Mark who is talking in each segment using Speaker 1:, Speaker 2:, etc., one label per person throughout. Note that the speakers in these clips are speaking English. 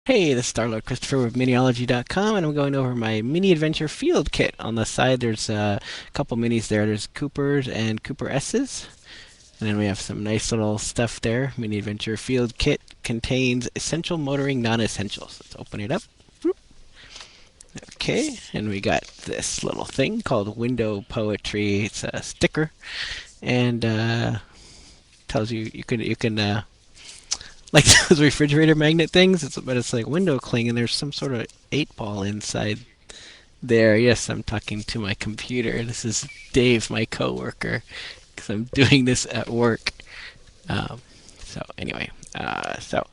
Speaker 1: Hey, this is Starlord Christopher with Miniology.com, and I'm going over my Mini Adventure Field Kit. On the side, there's a couple minis there. There's Coopers and Cooper S's. And then we have some nice little stuff there. Mini Adventure Field Kit contains essential motoring non-essentials. Let's open it up. Okay, and we got this little thing called Window Poetry. It's a sticker, and tells you can like those refrigerator magnet things. But it's like window cling, and there's some sort of 8 ball inside there. Yes, I'm talking to my computer. This is Dave, my coworker, because I'm doing this at work. Um, so anyway, so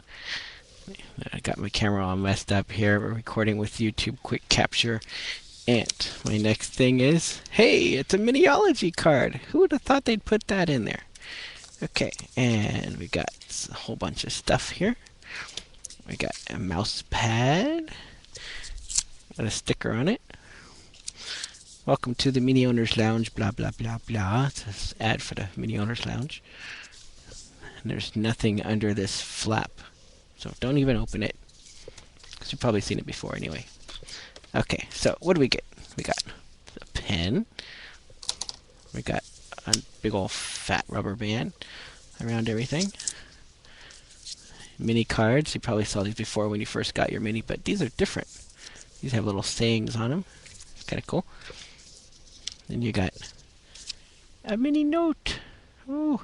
Speaker 1: I got my camera all messed up here. We're recording with YouTube Quick Capture. And my next thing is, hey, it's a Miniology card. Who would have thought they'd put that in there? Okay, and we got a whole bunch of stuff here. We got a mouse pad, got a sticker on it. Welcome to the Mini Owners Lounge, blah, blah, blah, blah. It's an ad for the Mini Owners Lounge. And there's nothing under this flap, so don't even open it, because you've probably seen it before anyway. Okay, so what do we get? We got a pen. We got a big old fat rubber band around everything. Mini cards. You probably saw these before when you first got your mini, but these are different. These have little sayings on them. It's kind of cool. Then you got a mini note. Ooh.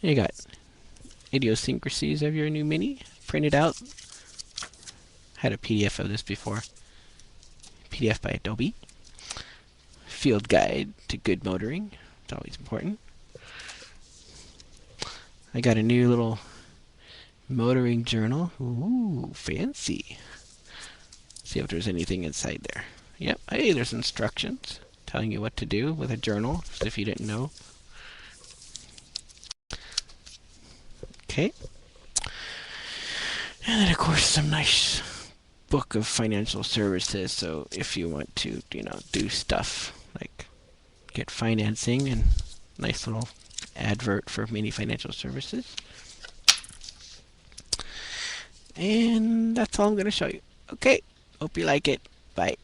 Speaker 1: You got idiosyncrasies of your new mini printed out. Had a PDF of this before. PDF by Adobe. Field guide to good motoring. It's always important. I got a new little motoring journal. Ooh, fancy. See if there's anything inside there. Yep. Hey, there's instructions telling you what to do with a journal, as if you didn't know. Okay. And then, of course, some nice book of financial services. So if you want to, do stuff like get financing, and nice little advert for mini financial services. And that's all I'm going to show you. Okay. Hope you like it. Bye.